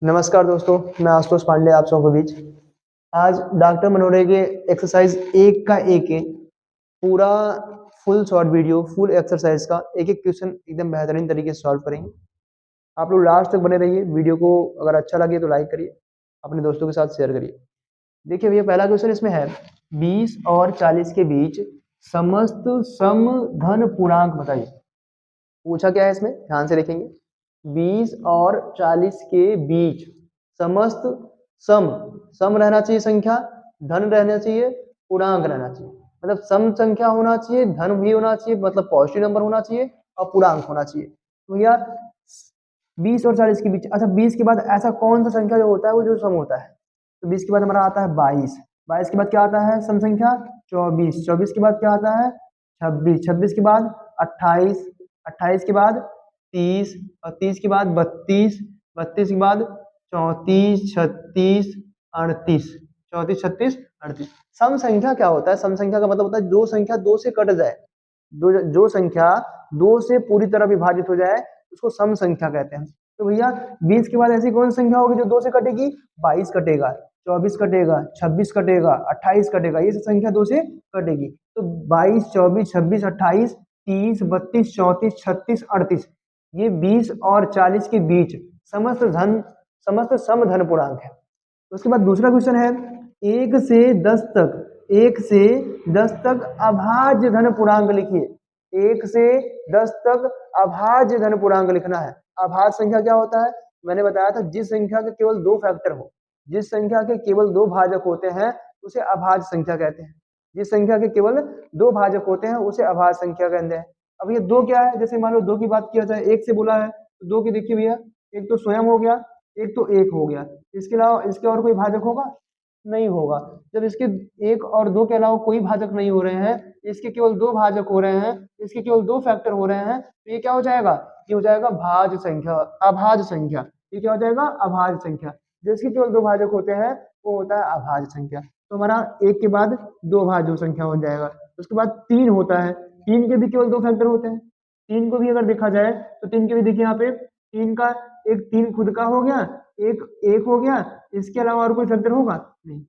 नमस्कार दोस्तों, मैं आशुतोष पांडे आप सबके बीच। आज डॉक्टर मनोरे के एक्सरसाइज एक का एक है पूरा full short video full exercise का एक एक क्वेश्चन एकदम बेहतरीन तरीके से सॉल्व करेंगे। आप लोग लास्ट तक बने रहिए। वीडियो को अगर अच्छा लगे तो लाइक करिए, अपने दोस्तों के साथ शेयर करिए। देखिए भैया, पहला क्वेश्चन इसमें है 20 और 40 के बीच समस्त सम धन पूर्णांक बताइए। पूछा क्या है इसमें, ध्यान से देखेंगे। 20 और 40 के बीच समस्त सम सम रहना चाहिए संख्या, धन रहना चाहिए, पूर्णांक रहना चाहिए। मतलब सम संख्या होना चाहिए, धन भी होना चाहिए, मतलब पॉजिटिव नंबर होना चाहिए और पूर्णांक होना चाहिए। तो यार 20 और 40 के बीच, अच्छा 20 के बाद ऐसा कौन सा संख्या जो होता है वो जो सम होता है? तो 20 के बाद हमारा आता है 22, 22 के बाद क्या आता है सम संख्या? 24, 24 के बाद क्या आता है? 26, 26 के बाद 28, 28 के बाद 30 और 30 के बाद 32, 32 के बाद 34, 36, 38, 34, 36, 38। सम संख्या क्या होता है? सम संख्या का मतलब होता है जो संख्या दो से कट जाए, जो संख्या दो से पूरी तरह विभाजित हो जाए उसको सम संख्या कहते हैं। तो भैया 20 के बाद ऐसी कौन सी संख्या होगी जो दो से कटेगी? 22 कटेगा, 24 कटेगा, 26 कटेगा, 28 कटेगा, ये सब संख्या दो से कटेगी। तो 22, 24, 26, 28, 30, 32, 34, 36, 38, ये 20 और 40 के बीच समस्त सम धन पूर्णांक है। उसके बाद दूसरा क्वेश्चन है 1 से 10 तक, 1 से 10 तक अभाज्य धन पूर्णांक लिखिए। 1 से 10 तक अभाज्य धन पूर्णांक लिखना है। अभाज्य संख्या क्या होता है? मैंने बताया था जिस संख्या के केवल दो फैक्टर हो, जिस संख्या के केवल दो भाजक होते हैं उसे अभाज्य संख्या कहते हैं। जिस संख्या के केवल दो भाजक होते हैं उसे अभाज्य संख्या कहते हैं। अब ये दो क्या है? जैसे मान लो दो की बात किया जाए, एक से बोला है तो दो की देखिए भैया, एक तो स्वयं हो गया, एक तो एक हो गया। इसके अलावा इसके और कोई भाजक होगा? नहीं होगा। जब इसके एक और दो के अलावा कोई भाजक नहीं हो रहे हैं, इसके केवल दो भाजक हो रहे हैं, इसके केवल दो फैक्टर हो रहे हैं, तो ये क्या हो जाएगा? ये हो जाएगा भाज्य संख्या, अभाज्य संख्या। ये क्या हो जाएगा? अभाज्य संख्या। जिसके केवल दो भाजक होते हैं वो होता है अभाज्य संख्या। तो हमारा एक के बाद दो भाज्य संख्या हो जाएगा। उसके बाद तीन होता है, तीन के भी केवल दो फैक्टर होते हैं। तीन को भी अगर देखा जाए तो तीन के भी देखिए यहाँ पे, तीन का एक तीन खुद का हो गया, एक एक हो गया, इसके अलावा और कोई फैक्टर होगा नहीं।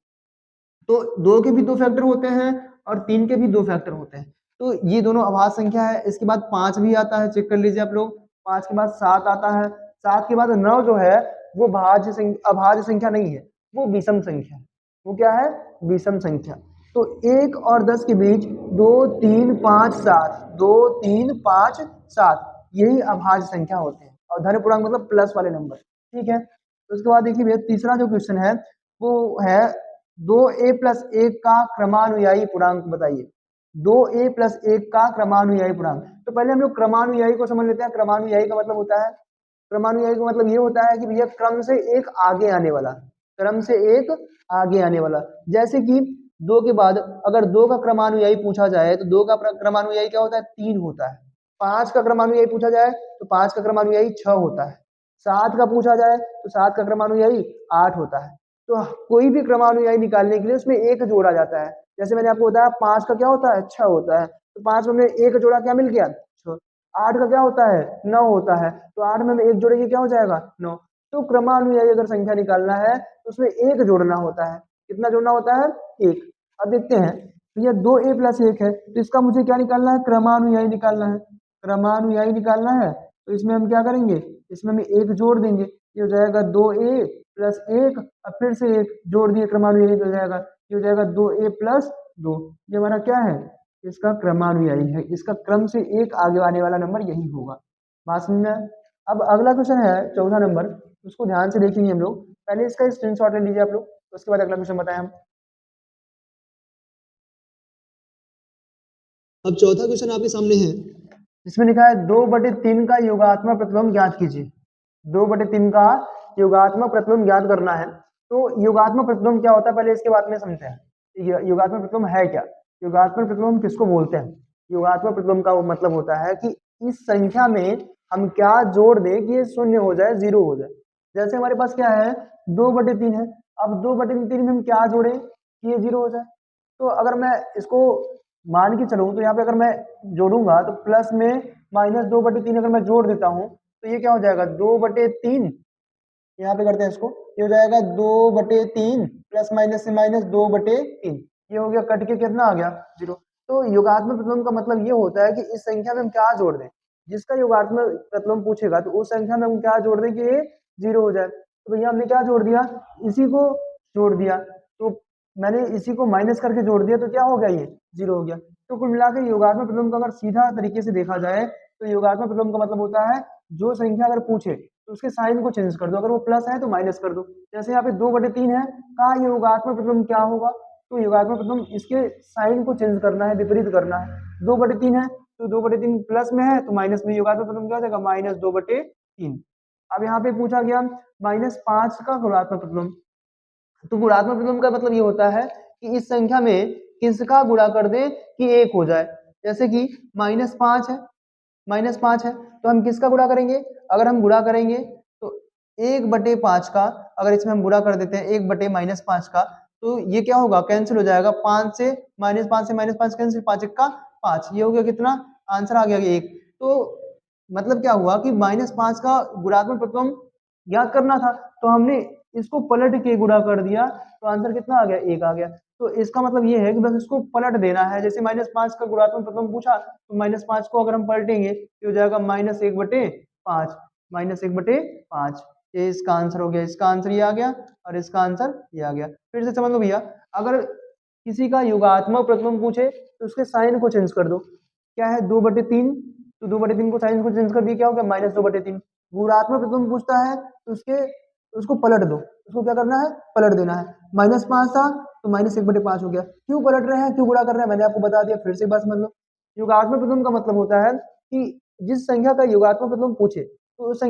तो दो के भी दो फैक्टर होते हैं और तीन के भी दो फैक्टर होते हैं। तो ये दोनों अभाज्य संख्या है। इसके बाद पांच भी आता है, चेक कर लीजिए आप लोग। पांच के बाद सात आता है, सात के बाद नौ जो है वो अभाज्य संख्या नहीं है, वो विषम संख्या है। वो क्या है? विषम संख्या। तो एक और 10 के बीच दो, तीन, पांच, सात, दो, तीन, पांच, सात, यही अभाज्य संख्या होते हैं। और धन पूर्णांक मतलब प्लस वाले नंबर। ठीक है। तो उसके बाद देखिए भैया तीसरा जो क्वेश्चन है वो है 2a+1 का क्रमानुयायी पूर्णांक बताइए। 2a+1 का क्रमानुयायी पूर्णांक। तो पहले हम लोग क्रमानुयायी को समझ लेते हैं। क्रमानुयायी का मतलब होता है, क्रमानुयायी का मतलब ये होता है कि भैया क्रम से एक आगे आने वाला, क्रम से एक आगे आने वाला। जैसे कि दो के बाद अगर दो का क्रमानुयायी पूछा जाए तो दो का क्रमानुयायी क्या होता है? तीन होता है। पांच का क्रमानुयायी पूछा जाए तो पांच का क्रमानुयायी छह होता है। सात का पूछा जाए तो सात का क्रमानुयायी आठ होता है। तो कोई भी क्रमानुयायी निकालने के लिए उसमें एक जोड़ा जाता है। जैसे मैंने आपको बताया पांच का क्या होता है? छह होता है। तो पांच में एक जोड़ा क्या मिल गया? छह। आठ का क्या होता है? नौ होता है। तो आठ में एक जोड़ेंगे क्या हो जाएगा? नौ। तो क्रमानुयायी अगर संख्या निकालना है तो उसमें एक जोड़ना होता है। कितना जोड़ना होता है? एक। अब देखते हैं तो ये 2a+1 है, तो इसका मुझे क्या निकालना है? क्रमानुयायी निकालना है। क्रमानुयायी निकालना है तो इसमें हम क्या करेंगे? इसमें हम एक जोड़ देंगे, ये हो जाएगा 2a+1 और फिर से एक जोड़ दिए, क्रमानुयायी हो जाएगा, ये हो जाएगा 2a+2। ये हमारा क्या है? इसका क्रमानुयायी है। इसका क्रम से एक आगे आने वाला नंबर यही होगा। बात समझ में आया? अब अगला क्वेश्चन है चौथा नंबर, उसको ध्यान से देखेंगे हम लोग। पहले इसका स्क्रीनशॉट ले लीजिए आप लोग, उसके बाद अगला क्वेश्चन बताएं हम। अब चौथा क्वेश्चन आपके सामने है। इसमें लिखा है 2/3 का योगात्मक प्रतिलोम ज्ञात कीजिए। 2/3 का योगात्मक प्रतिलोम ज्ञात करना है। तो योगात्मक प्रतिलोम क्या होता है पहले इसके बारे में समझते हैं। योगात्मक प्रतिलोम है क्या? योगात्मक प्रतिलोम किसको बोलते हैं? योगात्मक प्रतिलोम का वो मतलब होता है कि इस संख्या में हम क्या जोड़ दें कि ये शून्य हो जाए, जीरो हो जाए। जैसे हमारे पास क्या है? 2/3 है। अब 2/3 में हम क्या जोड़ें कि ये जीरो हो जाए? तो अगर मैं इसको मान के चलूं तो यहाँ पे अगर मैं जोड़ूंगा तो प्लस में -2/3 अगर मैं जोड़ देता हूं तो ये क्या हो जाएगा? 2/3 यहाँ पे करते हैं इसको, ये हो जाएगा 2/3 प्लस माइनस से माइनस 2/3, ये हो गया, कट के कितना आ गया 0। तो योगात्मक प्रतिलोम का मतलब ये होता है कि इस संख्या में हम क्या जोड़ दें, जिसका योगात्मक प्रतिलोम पूछेगा तो उस संख्या में हम क्या जोड़ दें कि ये 0 हो जाए। तो भैया हमने क्या जोड़ दिया, इसी को जोड़ दिया, तो मैंने इसी को माइनस करके जोड़ दिया, तो क्या हो गया, ये 0 हो गया। तो कुल मिलाकर योगात्मक प्रतिलोम का अगर सीधा तरीके से देखा जाए तो योगात्मक प्रतिलोम का मतलब होता है जो संख्या अगर पूछे तो उसके साइन को चेंज कर दो, अगर वो प्लस है तो माइनस कर दो। जैसे यहाँ पे 2/3 है, कहा योगात्मक प्रतिलोम क्या होगा, तो योगात्मक प्रतिलोम इसके साइन को चेंज करना है, विपरीत करना है। 2/3 है तो 2/3 प्लस में है तो माइनस में, योगात्मक प्रतिलोम क्या हो जाएगा, -2/3। अब यहाँ पे पूछा गया -5 का गुणात्मक प्रतिलोम, तो गुणात्मक प्रतिलोम का मतलब ये होता है कि इस संख्या में किसका गुणा कर दे कि 1 हो जाए। जैसे कि -5 है, -5 है तो हम किसका गुणा करेंगे, अगर हम गुणा करेंगे तो 1/5 का, अगर इसमें हम गुणा कर देते हैं 1/-5 का, तो ये क्या होगा, कैंसिल हो जाएगा, 5 से -5 कैंसिल, 5 1 का 5, ये हो गया कितना, आंसर आ गया 1। तो मतलब क्या हुआ कि -5 का गुणात्मक प्रतिलोम ज्ञात करना था, तो हमने इसको पलट के गुणा कर दिया, तो आंसर कितना आ गया, 1 आ गया। तो इसका मतलब ये है कि बस इसको पलट देना है, जैसे -5 का गुणात्मक प्रतिलोम पूछा तो -5 को अगर हम पलटेंगे तो हो जाएगा -1/5, -1/5, ये इसका आंसर हो गया, इसका आंसर ये आ गया और इसका आंसर ये आ गया। फिर से समझ लो भैया, अगर किसी का योगात्मक प्रतिलोम पूछे तो उसके साइन को चेंज कर दो, क्या है 2/3, तो 2/3 को साइन को चेंज कर दिया, क्या हो गया -2/3। गुणात्मक प्रतिलोम पूछता है तो उसको पलट दो, उसको क्या करना है, पलट देना है। -5 था तो -1/5 हो गया। क्यों पलट रहे हैं, क्यों गुणा कर रहे हैं, मैंने आपको बता दिया, फिर से एक बार समझ लो। योगात्मक प्रतिलोम का मतलब होता है कि जिस संख्या का योगात्मक प्रतिलोम पूछे तो उस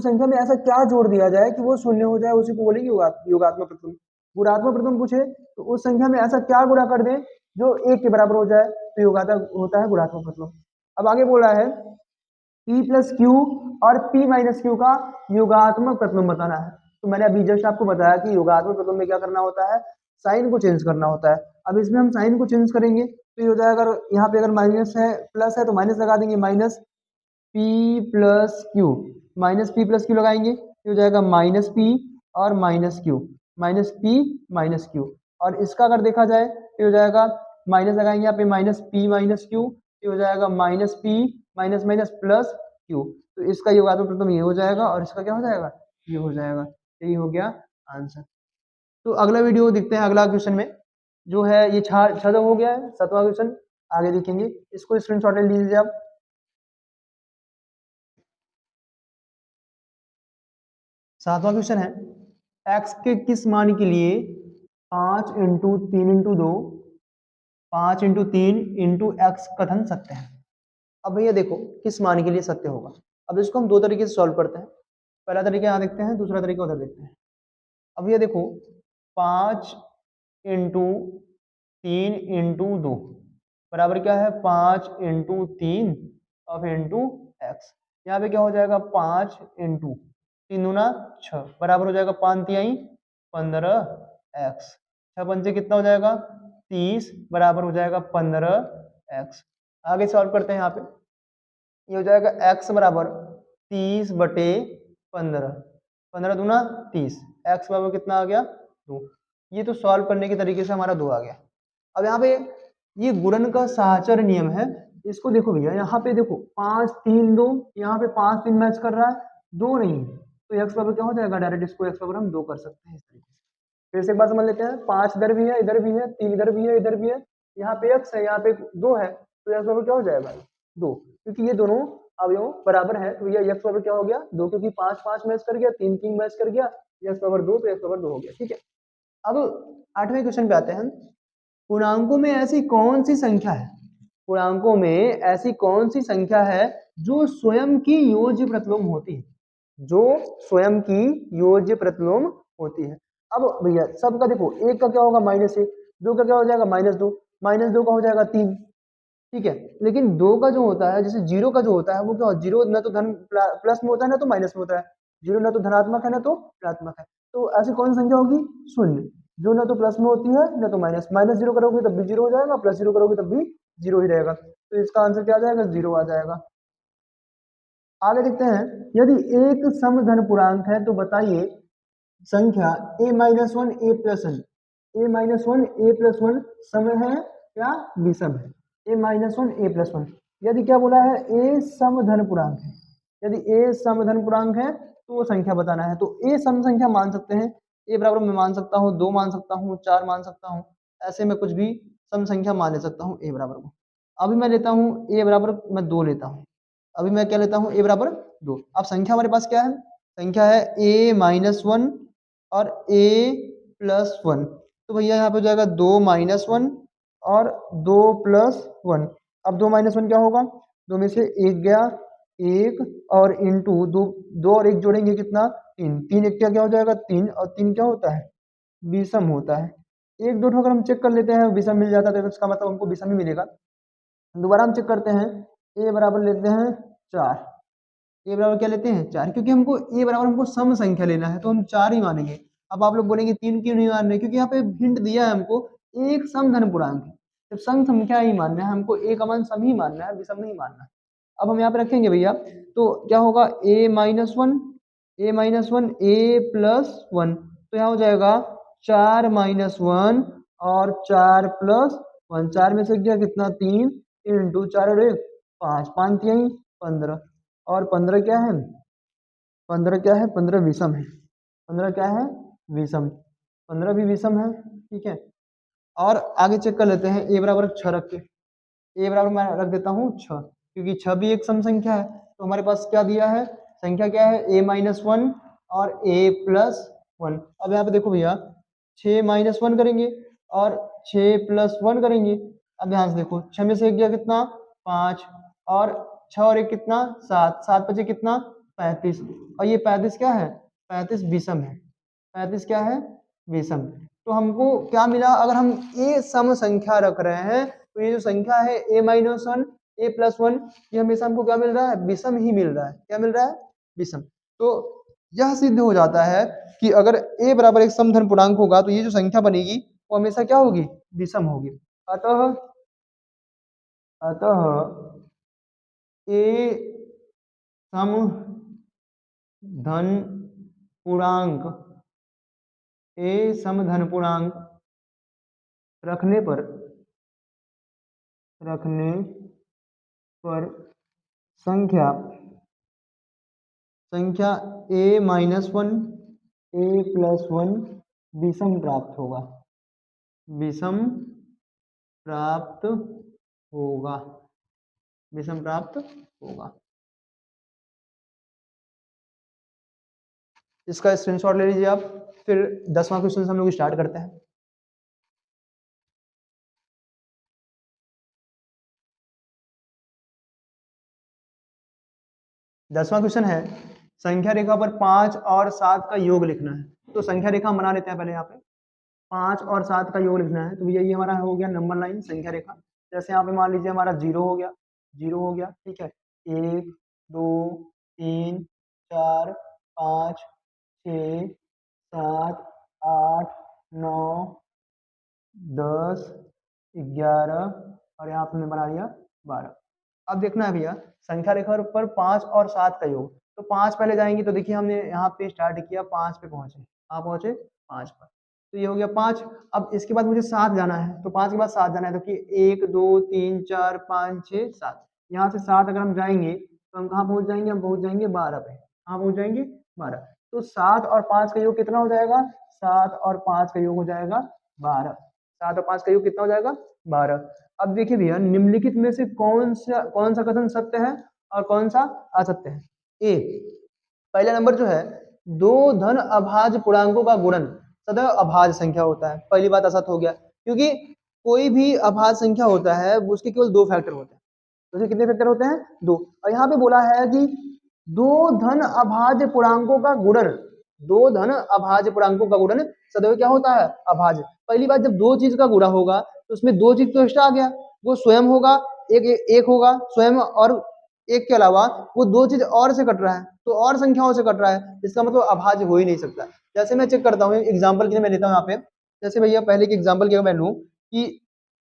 संख्या में ऐसा क्या जोड़ दिया जाए कि वो शून्य हो जाए, उसी को बोलेंगे योगात्मक प्रतिलोम। गुणात्मक प्रतिलोम पूछे तो उस संख्या में ऐसा क्या गुणा कर दे जो 1 के बराबर हो जाए, तो योगात्मक होता है गुणात्मक प्रतिलोम। अब आगे बोल रहा है P+Q और P-Q का योगात्मक प्रतिलोम बताना है। तो मैंने अभी जस्ट आपको बताया कि योगात्मक प्रतिलोम में क्या करना होता है, साइन को चेंज करना होता है। अब इसमें हम साइन को चेंज करेंगे तो ये हो जाएगा, अगर यहाँ पे अगर माइनस है प्लस है तो माइनस लगा देंगे, -P+Q, -P+Q लगाएंगे, ये हो जाएगा -P और -Q, -P-Q। और इसका अगर देखा जाए तो हो जाएगा, माइनस लगाएंगे यहाँ पे -P-Q, ये हो जाएगा -P प्लस Q। तो इसका योगात्मक प्रतिलोम ये हो जाएगा और इसका क्या हो जाएगा, ये हो जाएगा। यही हो गया आंसर। तो अगला वीडियो देखते हैं, अगला क्वेश्चन में जो है ये 6 हो गया है, 7वां क्वेश्चन आगे देखेंगे, इसको स्क्रीनशॉट ले लीजिए आप। 7वां क्वेश्चन है, x के किस मान के लिए 5 × 3 × 2 5 × 3 × x कथन सत्य है। अब भैया देखो किस मान के लिए सत्य होगा। अब इसको हम दो तरीके से सॉल्व करते हैं, पहला तरीका यहाँ देखते हैं, दूसरा तरीका उधर देखते हैं। अब ये देखो 5 × 3 × 2 बराबर क्या है, 5 × 3 और इंटू एक्स। यहाँ पे क्या हो जाएगा, 5 × 3 दूना 6 बराबर हो जाएगा 5 तिहाई 15x। 6 पंचे कितना हो जाएगा 30 बराबर हो जाएगा 15x। आगे सॉल्व करते हैं, यहाँ पे ये हो जाएगा x बराबर 30/15, 15 दूना 30, x बराबर कितना आ गया 2। ये तो सॉल्व करने के तरीके से हमारा 2 आ गया। अब यहाँ पे ये गुणन का साहचर्य नियम है, इसको देखो भैया, यहाँ पे देखो 5 3 2, यहाँ पे 5 3 मैच कर रहा है, 2 नहीं है, तो x बराबर क्या हो जाएगा, डायरेक्ट इसको x बराबर हम 2 कर सकते हैं इस तरीके से। फिर से एक बार समझ लेते हैं, 5 इधर भी है, इधर भी है, 3 इधर भी है, इधर भी है, यहाँ पे x है, यहाँ पे 2 है, तो x बराबर क्या हो जाएगा 2, क्योंकि ये दोनों अवयव बराबर है, तो ये x बराबर क्या हो गया 2, क्योंकि 5 5 मैच कर गया, 3 3 मैच कर गया, x बराबर 2, तो x बराबर 2 हो गया। ठीक है, अब 8वें क्वेश्चन पे आते हैं। पूर्णांकों में ऐसी कौन सी संख्या है, पूर्णांकों में ऐसी कौन सी संख्या है जो स्वयं की योज्य प्रतिलोम होती है, जो स्वयं की योज्य प्रतिलोम होती है। अब भैया सबका देखो, एक का क्या होगा -1, 2 का क्या हो जाएगा -2, -2 का हो जाएगा 3। ठीक है, लेकिन 2 का जो होता है, जैसे 0 का जो होता है वो क्या, 0 ना तो धन प्लस में होता है ना तो माइनस में होता है, 0 ना तो धनात्मक है ना तो ऋणात्मक है। तो ऐसी कौन सी संख्या होगी, शून्य, जो ना तो प्लस में होती है ना तो माइनस। -0 करोगे तब भी 0 हो जाएगा, +0 करोगे तब भी 0 ही रहेगा, तो इसका आंसर क्या आ जाएगा, 0 आ जाएगा। आगे देखते हैं, यदि एक समधन पूर्णांक है तो बताइए संख्या a minus one a plus one, a minus one a plus one सम है या विषम है, a minus one a plus one. यदि क्या बोला है, ए समधन पूर्णांक है, यदि ए समधन पूर्णांक है तो वो संख्या बताना है। तो ए सम संख्या मान सकते हैं, ए बराबर मैं मान सकता हूँ 2 मान सकता हूँ, 4 मान सकता हूँ, ऐसे में कुछ भी सम संख्या मान ले सकता हूँ ए बराबर को। अभी मैं लेता हूँ ए बराबर मैं 2 लेता हूँ, अभी मैं क्या लेता हूँ, ए बराबर 2। अब संख्या हमारे पास क्या है, संख्या है ए माइनस वन और a प्लस वन। तो भैया यहाँ पे हो जाएगा 2 माइनस वन और 2 प्लस वन। अब 2 माइनस वन क्या होगा, 2 में से एक गया, एक और इंटू दो, 2 और एक जोड़ेंगे कितना, 3, 3 एक क्या हो जाएगा 3, और 3 क्या होता है, विषम होता है। एक दो ठो अगर हम चेक कर लेते हैं विषम मिल जाता है तो इसका मतलब हमको विषम ही मिलेगा। दोबारा हम चेक करते हैं, a बराबर लेते हैं 4, ए बराबर क्या लेते हैं 4, क्योंकि हमको ए बराबर हमको सम संख्या लेना है तो हम 4 ही मानेंगे। अब आप लोग बोलेंगे 3 क्यों नहीं मान रहे, क्योंकि यहाँ पे हिंट दिया है हमको एक समधन पूर्णांक है, तो सम संख्या ही मानना है हमको, ए का मान सम ही मानना है, विषम नहीं मानना है। अब हम यहाँ पे रखेंगे भैया, तो क्या होगा ए minus one, a minus one a plus one, तो यहाँ हो जाएगा 4 माइनस वन और 4 प्लस वन, 4 में से गया कितना 3 इंटू 4 और 1 5, 5 3 15, और 15 क्या है, 15 क्या है, 15 विषम है, 15 क्या है विषम, 15 भी विषम है, ठीक है। और आगे चेक कर लेते हैं, ए बराबर 6 रख के, ए बराबर मैं रख देता हूँ 6, क्योंकि 6 भी एक सम संख्या है। तो हमारे पास क्या दिया है, संख्या क्या है a माइनस वन और a प्लस वन। अब यहाँ पे देखो भैया 6 माइनस वन करेंगे और 6 प्लस वन करेंगे। अब ध्यान से देखो 6 में से एक गया कितना 5, और 6 और 1 कितना 7, 7 बचे कितना 35, और ये 35 क्या है, 35 विषम है, 35 क्या है विषम। तो हमको क्या मिला, अगर हम ए सम संख्या रख रहे हैं तो ये जो संख्या है a minus one a plus one, ये हमेशा हमको क्या मिल रहा है, विषम ही मिल रहा है। क्या मिल रहा है, विषम। तो यह सिद्ध हो जाता है कि अगर a बराबर एक समधन पूर्णांक होगा तो ये जो संख्या बनेगी वो हमेशा क्या होगी, विषम होगी। अतः अतः a समधन पूर्णांक, a समधन पूर्णांक रखने पर संख्या a minus one a plus one विषम प्राप्त होगा, विषम प्राप्त होगा, विषम प्राप्त होगा। इसका स्क्रीनशॉट ले लीजिए आप। फिर 10वां क्वेश्चन हम लोग स्टार्ट करते हैं। 10वां क्वेश्चन है, संख्या रेखा पर 5 और 7 का योग लिखना है। तो संख्या रेखा हम बना लेते हैं पहले। यहाँ पे 5 और 7 का योग लिखना है, तो भैया ये हमारा हो गया नंबर लाइन संख्या रेखा। जैसे यहाँ पे मान लीजिए हमारा 0 हो गया, 0 हो गया, ठीक है। 1 2 3 4 5 6 7 8 9 10 11 और यहाँ पे मैं बना दिया 12। अब देखना है भैया संख्या रेखा पर 5 और 7 का योग। तो 5 पहले जाएंगे, तो देखिए हमने यहाँ पे स्टार्ट किया 5 पे पहुंचे, कहाँ पहुंचे 5 पर, तो ये हो गया 5। अब इसके बाद मुझे 7 जाना है, तो 5 के बाद 7 जाना है, तो कि 1 2 3 4 5 6 7, यहाँ से 7 अगर हम जाएंगे तो हम कहाँ पहुंच जाएंगे, हम पहुंच जाएंगे 12 पे। कहाँ पहुंच जाएंगे 12। तो 7 और 5 का योग कितना हो जाएगा, 7 और 5 का योग हो जाएगा 12। 7 और 5 का योग कितना हो जाएगा 12। अब देखिए भैया निम्नलिखित में से कौन सा कथन सत्य है और कौन सा असत्य है। ए, पहला नंबर जो है, दो धन अभाज्य पूर्णांकों का गुणन सदैव अभाज्य संख्या होता है। पहली बात असत्य हो गया, क्योंकि कोई भी अभाज्य संख्या होता है वो उसके केवल 2 फैक्टर होते हैं। तो उसके कितने फैक्टर होते हैं, 2। और यहाँ पे बोला है कि दो धन अभाज्य पूर्णांकों का गुणन, दो धन अभाज्य पूर्णांकों का गुणन सदैव क्या होता है, अभाज्य। पहली बात, जब दो चीज का गुणा होगा तो उसमें दो चीज तो एक्स्ट्रा आ गया, वो स्वयं होगा, एक होगा स्वयं, और एक के अलावा वो दो चीज और से कट रहा है, तो और संख्याओं से कट रहा है, इसका मतलब अभाज्य हो ही नहीं सकता। जैसे मैं चेक करता हूँ एग्जाम्पल के लिए मैं लेता हूँ यहाँ पे। जैसे भैया पहले के एग्जाम्पल के मैं लूँ कि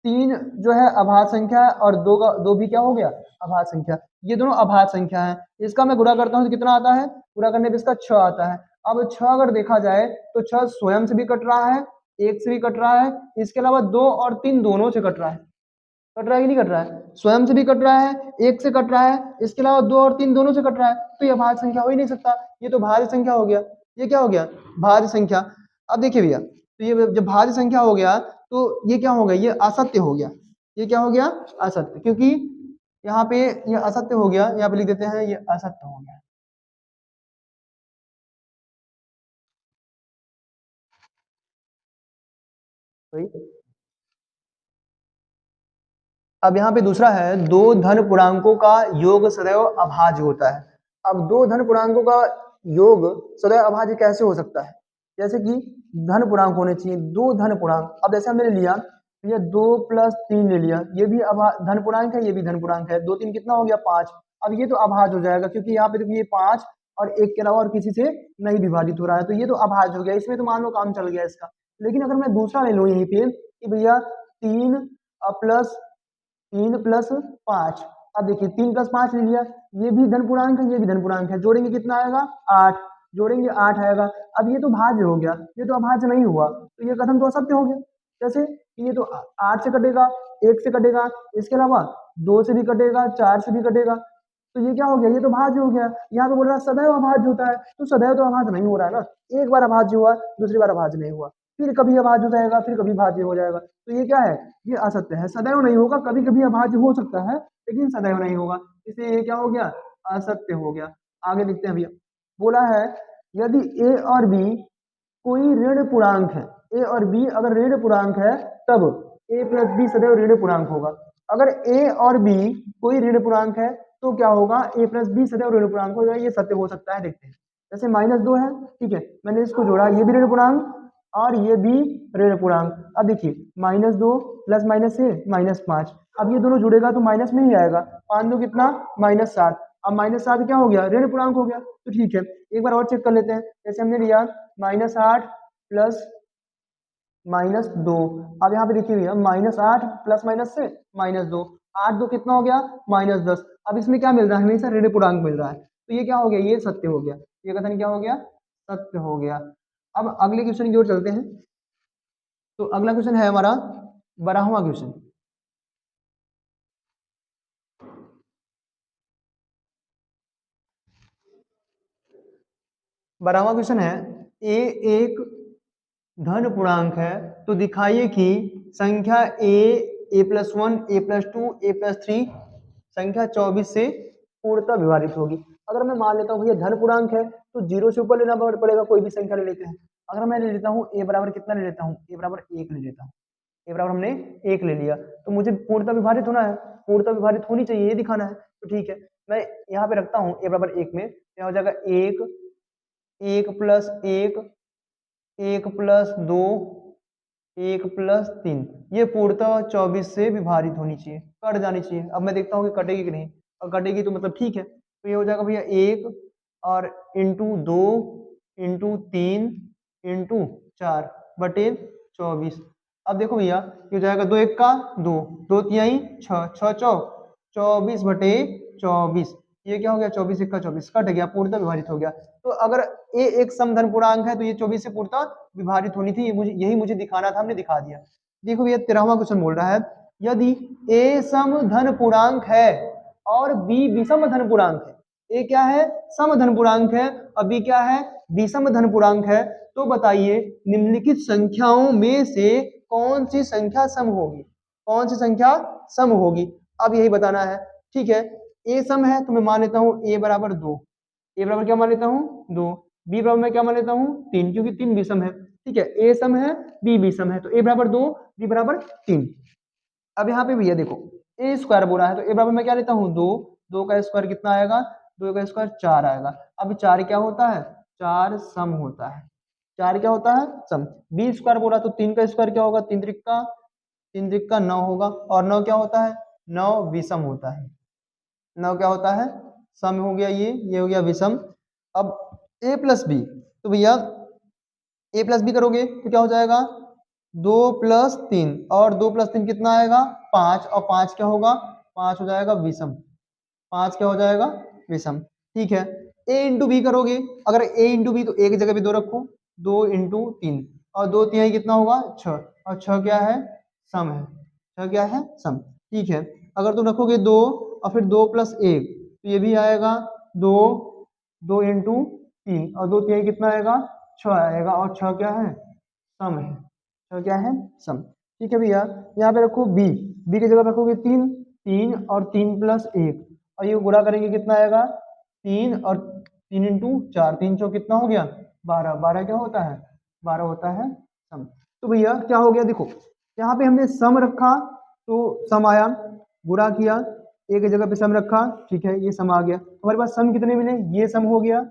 3 जो है अभाज्य संख्या है और 2 भी क्या हो गया अभाज्य संख्या। ये दोनों अभाज्य संख्या है। इसका मैं गुणा करता हूँ तो कितना आता है, गुणा करने पे इसका 6 आता है। अब 6 अगर देखा जाए तो 6 स्वयं से भी कट रहा है, 1 से भी कट रहा है, इसके अलावा 2 और 3 दोनों से कट रहा है। कट रहा है कि नहीं कट रहा है, स्वयं से भी कट रहा है, 1 से कट रहा है, इसके अलावा 2 और 3 दोनों से कट रहा है, तो ये भाज्य संख्या हो ही नहीं सकता, ये तो भाज्य संख्या हो गया। ये क्या हो गया, भाज्य संख्या। अब देखिए भैया, तो ये जब भाज्य संख्या हो गया तो ये क्या हो गया, ये असत्य हो गया। ये क्या हो गया, असत्य, क्योंकि यहाँ पे ये असत्य हो गया, यहाँ पे लिख देते हैं ये असत्य हो गया। सही। अब यहाँ पे दूसरा है, दो धन पूर्णांकों का योग सदैव अभाज्य होता है। अब दो धन पूर्णांकों का योग सदैव अभाज्य कैसे हो सकता है, जैसे कि धन पूर्णांक होने चाहिए, दो धन पूर्णांक। अब जैसे हमने लिया, ये 2 + 3 ले लिया, ये भी धन पूर्णांक है, ये भी धन पूर्णांक है, 2 3 कितना हो गया, 5। अब ये तो अभाज्य हो जाएगा, क्योंकि यहाँ पे देखिए 5 और 1 के अलावा और किसी से नहीं विभाजित हो रहा है, तो ये तो अभाज्य हो गया, इसमें तो मान लो काम चल गया इसका। लेकिन अगर मैं दूसरा ले लूँ यहीं पे कि भैया 3 प्लस 3 + 5। अब देखिए 3 + 5 ले लिया, ये भी धन पूर्णांक है, ये भी धन पूर्णांक है, जोड़ेंगे कितना आएगा, 8। जोड़ेंगे 8 आएगा। अब ये तो भाज्य हो गया, ये तो अभाज्य नहीं हुआ, तो ये कथन तो असत्य हो गया। जैसे कि ये तो 8 से कटेगा, 1 से कटेगा, इसके अलावा 2 से भी कटेगा, 4 से भी कटेगा, तो ये क्या हो गया, ये तो भाज्य हो गया। यहाँ पे बोल रहा है सदैव अभाज्य होता है, तो सदैव तो अभाज्य नहीं हो रहा है ना, एक बार अभाज्य हुआ, दूसरी बार अभाज्य नहीं हुआ, फिर कभी अभाज्य हो जाएगा, फिर कभी भाज्य हो जाएगा, तो ये क्या है, ये असत्य है, सदैव नहीं होगा, कभी कभी अभाज्य हो सकता है लेकिन सदैव नहीं होगा, इसलिए ये क्या हो गया, असत्य हो गया। आगे देखते हैं भैया, बोला है यदि ए और बी कोई ऋण पूर्णांक है, ए और बी अगर ऋण पूर्णांक है तब ए प्लस बी सदैव ऋण पूर्णांक होगा। अगर ए और बी कोई ऋण पूर्णांक है तो क्या होगा, ए प्लस बी सदैव ऋण पूर्णांक होगा, ये सत्य हो सकता है। देखते हैं, जैसे -2 है, ठीक है, मैंने इसको जोड़ा, ये भी ऋण पूर्णांक और ये भी ऋण पूर्णांक। अब देखिए -2 प्लस माइनस से -5, अब ये दोनों जुड़ेगा तो माइनस में ही आएगा, 5 2 कितना, -7। अब -7 क्या हो गया, ऋण पूर्णांक हो गया, तो ठीक है, एक बार और चेक कर लेते हैं। जैसे हमने लिया -8 प्लस -2, अब यहाँ पे देखिए भैया -8 प्लस माइनस से -2, 8 2 कितना हो गया, -10। अब इसमें क्या मिल रहा है, हमेशा ऋण पूर्णांक मिल रहा है, तो ये क्या हो गया, ये सत्य हो गया, ये कथन क्या हो गया, सत्य हो गया। अब अगले क्वेश्चन की ओर चलते हैं। तो अगला क्वेश्चन है हमारा 12वां क्वेश्चन। 12वां क्वेश्चन है, ए एक धन पूर्णांक है तो दिखाइए कि संख्या a+1 a+2 a+3 संख्या 24 से पूर्णतः विभाजित होगी। अगर मैं मान लेता हूँ भैया धन पूर्णांक है तो 0 से ऊपर लेना पड़ेगा, कोई भी संख्या ले लेते हैं। अगर मैं ले लेता हूँ a बराबर कितना ले लेता हूँ, a बराबर 1 ले लेता हूँ, a बराबर हमने 1 ले लिया, तो मुझे पूर्णतः विभाजित होना है, पूर्णतः विभाजित होनी चाहिए, ये दिखाना है। तो ठीक है, मैं यहाँ पे रखता हूँ a बराबर 1 में, क्या हो जाएगा, 1 1 + 1 1 + 2 1 + 3, ये पूर्णतः 24 से विभाजित होनी चाहिए, कट जानी चाहिए। अब मैं देखता हूँ कि कटेगी कि नहीं, और कटेगी तो मतलब ठीक है, तो ये हो जाएगा भैया 1 और इंटू 2 इंटू 3 इंटू 4 बटे 24। अब देखो भैया, ये हो जाएगा 2 1 का 2, 2 तिहाई 6, 6 चौक 24 बटे 24, ये क्या हो गया, 24 1 का 24, कट गया, पूर्णतः विभाजित हो गया। तो अगर ए एक समधन पूर्णांक है तो ये 24 से पूर्णतः विभाजित होनी थी, यही मुझे दिखाना था, हमने दिखा दिया। देखो भैया 13वां क्वेश्चन बोल रहा है, यदि ए समधन पूर्णांक है और बी विषम धन पूर्णांक है, ए क्या है, समधन पूर्णांक है, और बी क्या है, विषम धन पूर्णांक है, तो बताइए निम्नलिखित संख्याओं में से कौन सी संख्या सम होगी, कौन सी संख्या सम होगी, अब यही बताना है। ठीक है, ए सम है तो मैं मान लेता हूँ ए बराबर 2, ए बराबर क्या मान लेता हूँ 2, बी बराबर मैं क्या मान लेता हूँ 3, क्योंकि 3 विषम है। ठीक है, ए सम है बी विषम है, तो ए बराबर 2 बी बराबर 3। अब यहाँ पे भैया देखो ए स्क्वायर बोला है, तो ए बराबर मैं क्या लेता हूँ 2, 2 का स्क्वायर कितना आएगा, 2 का स्क्वायर 4 आएगा। अब 4 क्या होता है, 4 सम होता है, 4 क्या होता है, सम। बी स्क्वायर बोला तो 3 का स्क्वायर क्या होगा, 3 त्रिक का 9 होगा, और 9 क्या होता है, 9 विषम होता है, 9 क्या होता है, सम हो गया, ये हो गया विषम। अब a प्लस बी, तो भैया a प्लस बी करोगे तो क्या हो जाएगा, 2 + 3, और 2 + 3 कितना आएगा, 5, और 5 क्या होगा, 5 हो जाएगा विषम, 5 क्या हो जाएगा, विषम। ठीक है, a इंटू बी करोगे, अगर a इंटू बी तो एक जगह पे 2 रखो, 2 इंटू 3 और 2 तिहाई कितना होगा 6, और 6 क्या है, सम है, 6 क्या है, सम। ठीक है, अगर तुम रखोगे 2 और फिर 2 प्लस 1 तो ये भी आएगा 2, 2 इंटू 3 और 2 तिहाई कितना आएगा, 6 आएगा, और 6 क्या है, सम है, 6 क्या है, सम। ठीक है भैया, यहाँ पे रखो b, b की जगह रखोगे 3, 3 और 3 प्लस 1 और ये गुणा करेंगे कितना आएगा, 3 और 3 इंटू 4, 3 चौ कितना हो गया, 12, 12 क्या होता है, 12 होता है सम। तो भैया क्या हो गया, देखो यहाँ पे हमने सम रखा तो सम आया, गुणा किया एक ही जगह पे सम रखा, ठीक है, ये सम आ गया। हमारे पास सम कितने मिले, ये सम हो गया,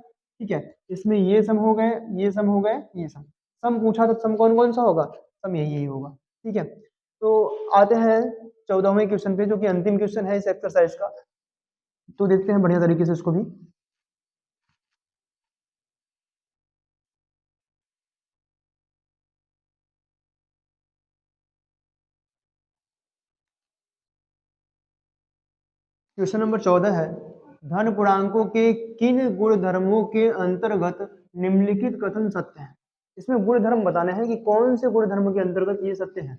ठीक है, इसमें ये सम हो गए, ये सम हो गए, ये सम। सम पूछा तो सम कौन कौन सा होगा, सम यही यही होगा। ठीक है, तो आते हैं 14वें क्वेश्चन पे, जो कि अंतिम क्वेश्चन है इस एक्सरसाइज का। तो देखते हैं बढ़िया तरीके से इसको भी। क्वेश्चन नंबर 14 है, धन पूर्णांकों के किन गुण धर्मों के अंतर्गत निम्नलिखित कथन सत्य है। इसमें गुण धर्म बताना है कि कौन से गुण धर्म के अंतर्गत ये सत्य है।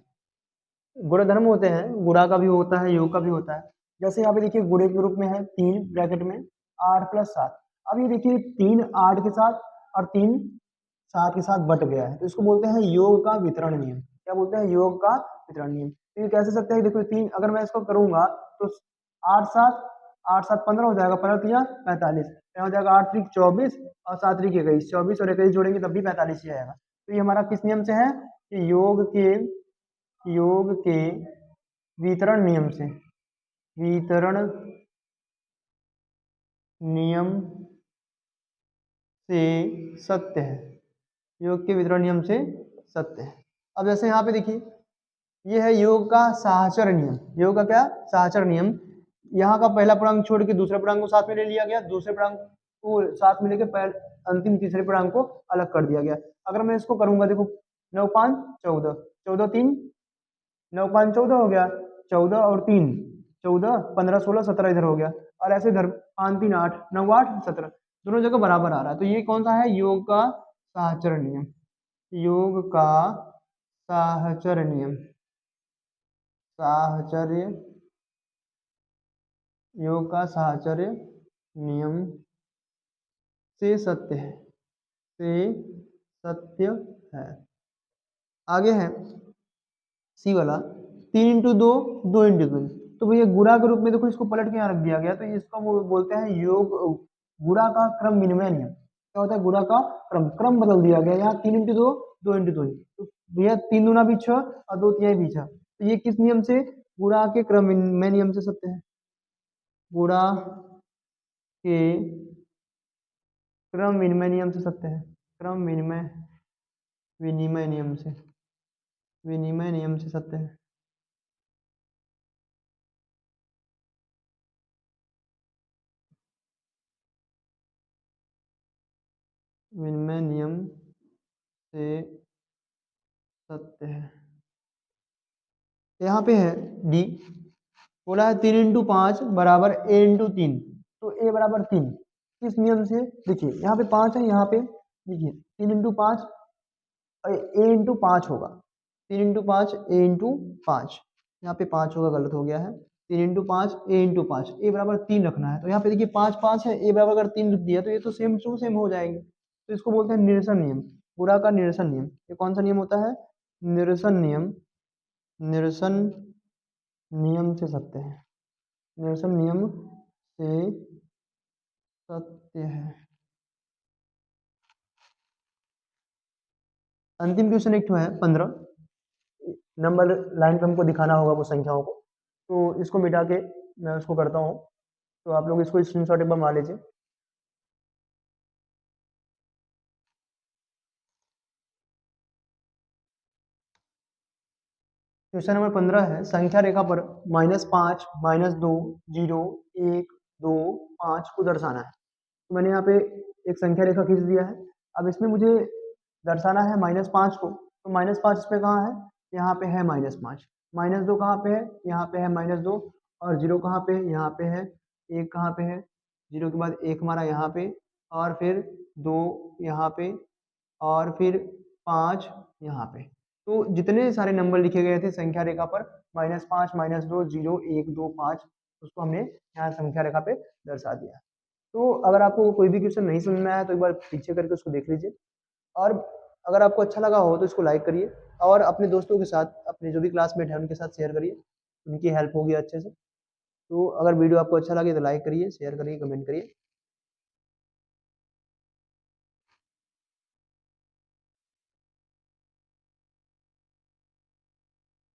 गुण धर्म होते हैं, गुणा का भी होता है, योग का भी होता है। जैसे यहाँ पे देखिए गुणे के रूप में है 3 ब्रैकेट में 8 प्लस 7। अब ये देखिए 3 8 के साथ और 3 7 के साथ बट गया है, तो इसको बोलते हैं योग का वितरण नियम। क्या बोलते हैं, योग का वितरण नियम। तो ये कैसे सकते हैं, देखो 3 अगर मैं इसको करूंगा तो 8 7 15 हो जाएगा, 15 तिया 45, यहाँ हो जाएगा 8 त्रिक 24 और 7 त्रिक 21, 24 और 21 जोड़ेंगे तब भी 45 ही आएगा। तो ये हमारा किस नियम से है, कि योग के वितरण नियम से, वितरण नियम से सत्य है, योग के वितरण नियम से सत्य है। अब जैसे यहाँ पे देखिए ये है योग का साहचर्य नियम, योग का क्या, साहचर्य नियम। यहाँ का पहला पूर्णांक छोड़ के दूसरे पूर्णांक को साथ में ले लिया गया, दूसरे पूर्णांक को साथ में लेके अंतिम तीसरे पूर्णांक को अलग कर दिया गया। अगर मैं इसको करूंगा, देखो 9 5 14, 14 3 9 5 14 हो गया, 14 और 3 14, 15 16 17 इधर हो गया, और ऐसे इधर 5 3 8 9 8 17 दोनों जगह बराबर आ रहा है। तो ये कौन सा है, योग का साहचर्य नियम, योग का साहचर्य नियम, साहचर्य, योग का साहचर्य नियम से सत्य है, से सत्य है। आगे है सी वाला, 3 इंटू 2 2 इंटू 2। तो भैया गुणा के रूप में देखो इसको पलट के यहाँ रख दिया गया, तो इसको वो बोलते हैं योग गुणा का क्रम विनिमय नियम। क्या होता है, गुणा का क्रम, क्रम बदल दिया गया, यहाँ 3 इंटू 2 2 इंटू 2। तो भैया 3 दूना भी 6 और 2 तिहाई भी 6। तो ये किस नियम से, गुणा के क्रम विनिमय नियम से सत्य है, गुणा के क्रम विनिमय नियम से सत्य है, क्रम विनिमय विनिमय नियम से, विनिमय नियम से सत्य है। विनिमय नियम से सत्य है। यहाँ पे है डी, बोला है 3 इंटू 5 बराबर ए इंटू 3, तो ए बराबर 3 किस नियम से, देखिए यहाँ पे 5 है, यहाँ पे देखिए 3 इंटू 5 ए इंटू 5 होगा, 3 इंटू 5 ए इंटू 5, यहाँ पे 5 होगा, गलत हो गया है, 3 इंटू 5 ए इंटू 5, ए बराबर 3 रखना है। तो यहाँ पे देखिए 5 5 है, ए बराबर अगर 3 लिख दिया तो ये तो सेम टू सेम हो जाएंगे। तो इसको बोलते हैं निरसन नियम, गुणा का निरसन नियम। ये कौन सा नियम होता है, निरसन नियम, निरसन नियम से सत्य है, निरसन नियम से सत्य है। अंतिम क्वेश्चन एक है 15 नंबर लाइन पे हमको दिखाना होगा वो संख्याओं को, तो इसको मिटा के मैं उसको करता हूँ, तो आप लोग इसको स्क्रीनशॉट एक बार मार लीजिए। क्वेश्चन नंबर 15 है, संख्या रेखा पर -5 -2 0 1 2 5 को दर्शाना है। तो मैंने यहाँ पे एक संख्या रेखा खींच दिया है। अब इसमें मुझे दर्शाना है -5 को, तो -5 इस पे कहाँ है, यहाँ पे है -5, -2 कहाँ पे है, यहाँ पे है -2, और 0 कहाँ पे है, यहाँ पे है 1 कहाँ पे है, 0 के बाद 1 हमारा यहाँ पे, और फिर 2 यहाँ पे, और फिर 5 यहाँ पे। तो जितने सारे नंबर लिखे गए थे संख्या रेखा पर, -5, -2, 0, 1, 2, 5, उसको हमने यहाँ संख्या रेखा पे दर्शा दिया। तो अगर आपको कोई भी क्वेश्चन नहीं समझ में आया तो एक बार पीछे करके उसको देख लीजिए, और अगर आपको अच्छा लगा हो तो इसको लाइक करिए, और अपने दोस्तों के साथ, अपने जो भी क्लासमेट हैं उनके साथ शेयर करिए, उनकी हेल्प होगी अच्छे से। तो अगर वीडियो आपको अच्छा लगे तो लाइक करिए, शेयर करिए, कमेंट करिए।